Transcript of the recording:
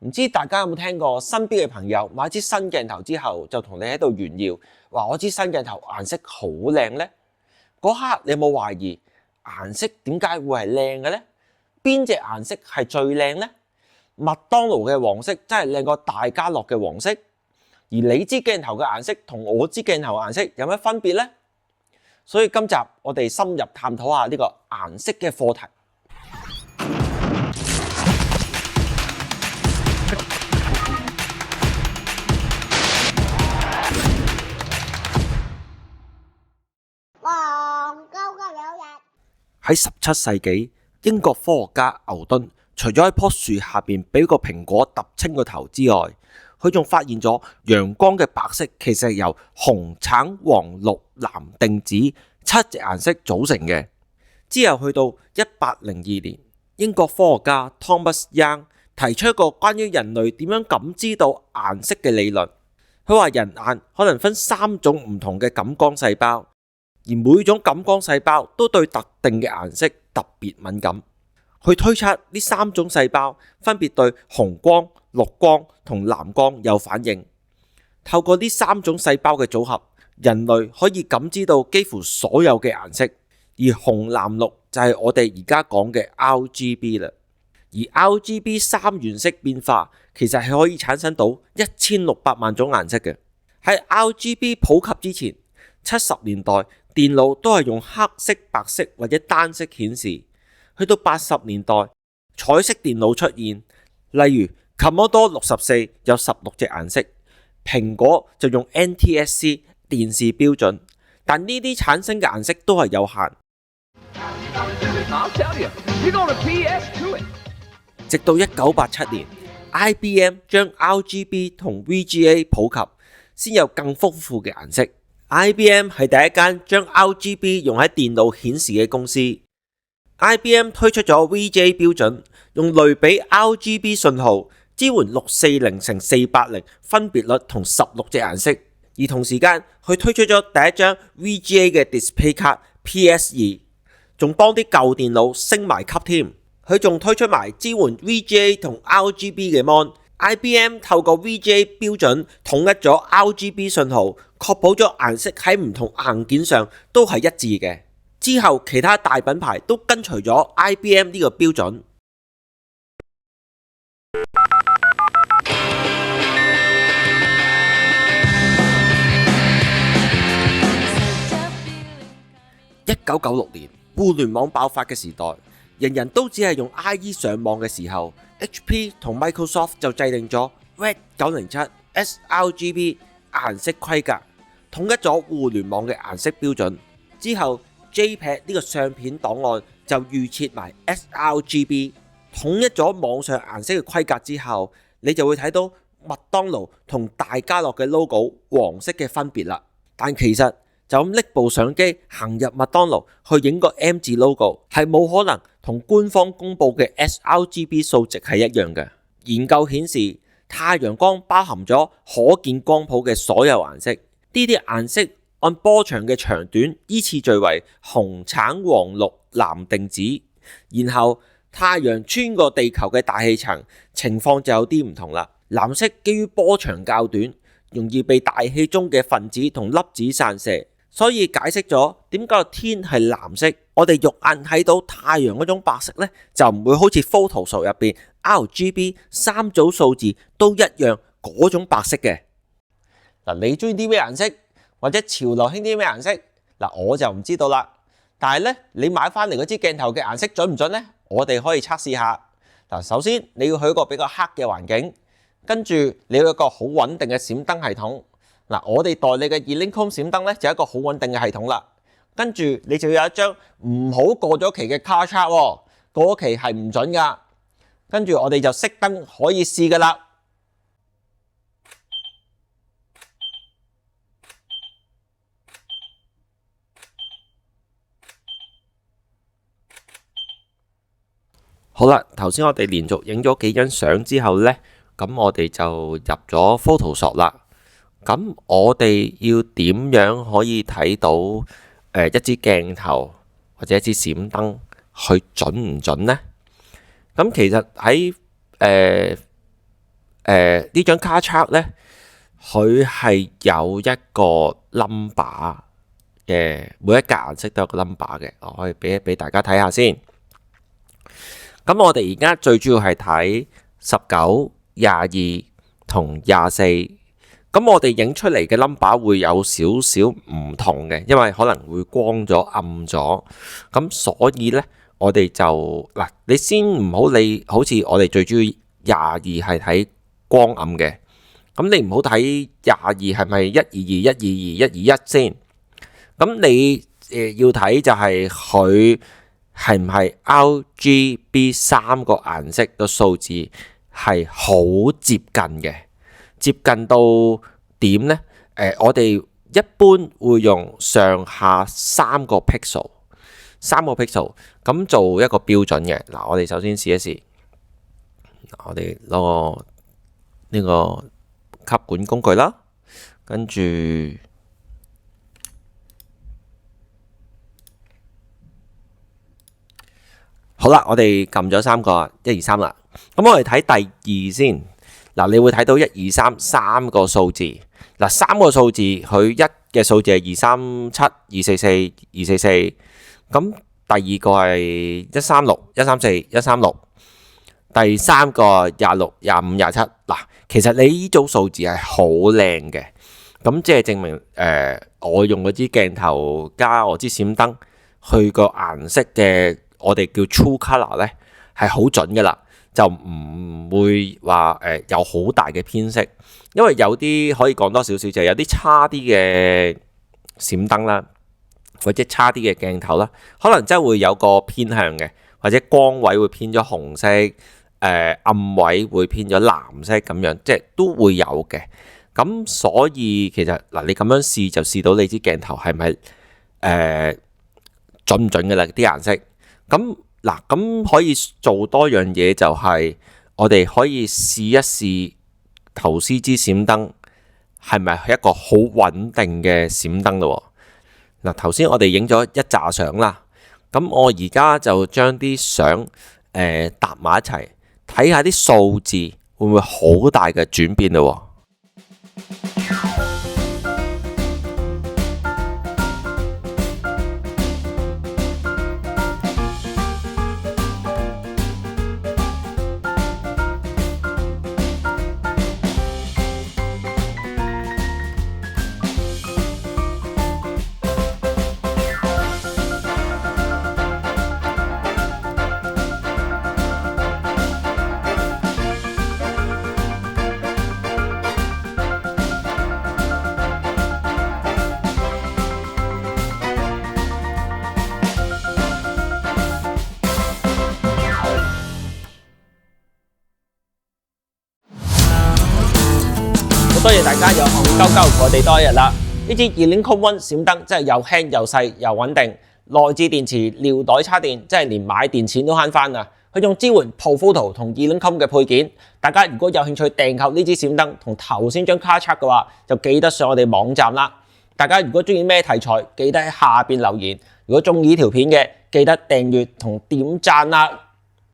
唔知大家有冇聽過身邊嘅朋友買支新鏡頭之後就同你喺度炫耀，話我支新鏡頭顏色好靚呢？嗰刻你有冇懷疑顏色點解會係靚嘅呢？邊隻顏色係最靚呢？麥當勞嘅黃色真係靚過大家樂嘅黃色，而你支鏡頭嘅顏色同我支鏡頭嘅顏色有乜分別呢？所以今集我哋深入探討下呢個顏色嘅課題。喺17世紀，英國科學家牛頓除咗喺棵樹下邊俾個蘋果揼清個頭之外，佢仲發現咗陽光嘅白色其實係由紅、橙、黃、綠、藍、靛、紫7隻顏色組成嘅。之後去到1802年，英國科學家 Thomas Young 提出一個關於人類點樣感知到顏色嘅理論。佢話人眼可能分3種唔同嘅感光細胞，而每種感光細胞都對特定嘅顏色特別敏感。去推測呢3種細胞分別對紅光、綠光同藍光有反應。透過呢3種細胞嘅組合，人類可以感知到幾乎所有嘅顏色。而紅、藍、綠就係我哋而家講嘅 RGB 啦。而 RGB 3原色變化其實係可以產生到1600萬種顏色嘅。喺 RGB 普及之前，70年代電腦都係用黑色、白色或者單色顯示。去到80年代，彩色電腦出現，例如 Commodore 64有16隻顏色，蘋果就用 NTSC 電視標準，但呢啲產生嘅顏色都係有限。直到1987年，IBM 將 RGB 同 VGA 普及，先有更豐富嘅顏色。IBM 係第一間將 RGB 用喺電腦顯示嘅公司。IBM 推出咗 VGA 標準，用類比 RGB 信號，支援640×480分別率同16隻顏色。而同時間，佢推出咗第一張 VGA 嘅 display 卡 PS2，仲幫啲舊電腦升埋級添。佢仲推出埋支援 VGA 同 RGB 嘅 mon。IBM 透過 VGA 標準統一咗 RGB 信號，確保咗顏色喺唔同硬件上都係一致嘅。之後其他大品牌都跟隨咗 IBM 呢個標準。1996年互聯網爆發嘅時代，人人都只係用 IE 上網嘅時候， HP 同 Microsoft 就制定咗 Red 907 sRGB 顏色規格，統一咗互聯網嘅顏色標準。之後 JPEG 呢個相片檔案就預設埋 sRGB， 統一咗網上顏色嘅規格之後，你就會睇到麥當勞同大家樂嘅 logo 黃色嘅分別啦。但其實就咁拎部相機行入麥當勞去影個 M 字 logo， 係冇可能同官方公佈嘅 sRGB 數值係一樣嘅。研究顯示，太陽光包含咗可見光譜嘅所有顏色，呢啲顏色按波長嘅長短依次序為紅、橙、黃、綠、藍、靛、紫。然後太陽穿過地球嘅大氣層，情況就有啲唔同啦。藍色基於波長較短，容易被大氣中嘅分子同粒子散射，所以解釋咗點解個天係藍色。我哋肉眼睇到太陽嗰種白色呢，就唔會好似 Photoshop 入邊 RGB 3組數字都一樣嗰種白色嘅。嗱，你中意啲咩顏色？或者潮流興啲咩顏色？嗱，我就唔知道啦。但係咧，你買翻嚟嗰支鏡頭嘅顏色準唔準呢？我哋可以測試下。嗱，首先你要去一個比較黑嘅環境，跟住你要一個好穩定嘅閃燈系統。嗱，我哋代理嘅 Elinkum 閃燈咧就係一個好穩定嘅系統啦。跟住你就要有一張唔好過咗期嘅卡叉喎，過咗期係唔準噶。跟住我哋就熄燈可以試噶啦。好啦，頭先我哋連續影咗幾張相之後呢，咁我哋就入咗 Photoshop 啦。咁我哋要點樣可以睇到一支鏡頭或者一支閃燈佢準唔準呢？咁其實喺呢張卡冊呢，佢係有一個 number 嘅，每一格顏色都有個 number 嘅，我可以俾大家睇下先。咁我哋而家最主要係睇19、22同24。咁我哋影出嚟嘅 number 會有少少唔同嘅，因為可能會光咗暗咗，咁所以呢，我哋就嗱，你先唔好理，好似我哋最主要22係睇光暗嘅，咁你唔好睇22係咪122、122、121先，咁你要睇就係佢係唔係 RGB 三個顏色個數字係好接近嘅。接近到點呢？我哋一般會用上下3個 pixel， 咁做一個標準嘅。嗱，我哋首先試一試。我哋攞呢個吸管工具啦，跟住好啦，我哋撳咗3個1、2、3啦。咁我哋睇第2先。嗱，你會睇到1、2、3三個數字。嗱，三個數字，佢一嘅數字係237、244、244。咁第二個係136、134、136。第三個26、25、27。嗱，其實你呢組數字係好靚嘅。咁即係證明我用嗰支鏡頭加我支閃燈，佢個顏色嘅我哋叫 true color 咧係好準㗎啦。就唔會話有好大嘅偏色，因為有啲可以講多少少，就係有啲差啲嘅閃燈啦，或者差啲嘅鏡頭啦，可能真係會有個偏向嘅，或者光位會偏咗紅色，暗位會偏咗藍色咁樣，即係都會有嘅。咁所以其實嗱，你咁樣試就試到你支鏡頭係咪準唔準嘅啦啲顏色咁。嗱，咁可以做多樣嘢，就係我哋可以試一試頭先支閃燈係咪一個好穩定嘅閃燈咯。嗱，頭先我哋影咗一紮相啦，咁我而家就將啲相搭埋一齊，睇下啲數字會唔會好大嘅轉變咯。多謝大家有戇鳩鳩我哋多一日啦！呢支 Elinco One 閃燈真係又輕又細又穩定，內置電池尿袋插電，真係連買電錢都慳翻啊！佢仲支援 Pro Photo 同 Elinco 嘅配件。大家如果有興趣訂購呢支閃燈同頭先張卡冊嘅話，就記得上我哋網站啦。大家如果中意咩題材，記得喺下邊留言。如果中意呢條片嘅，記得訂閱同點讚啦！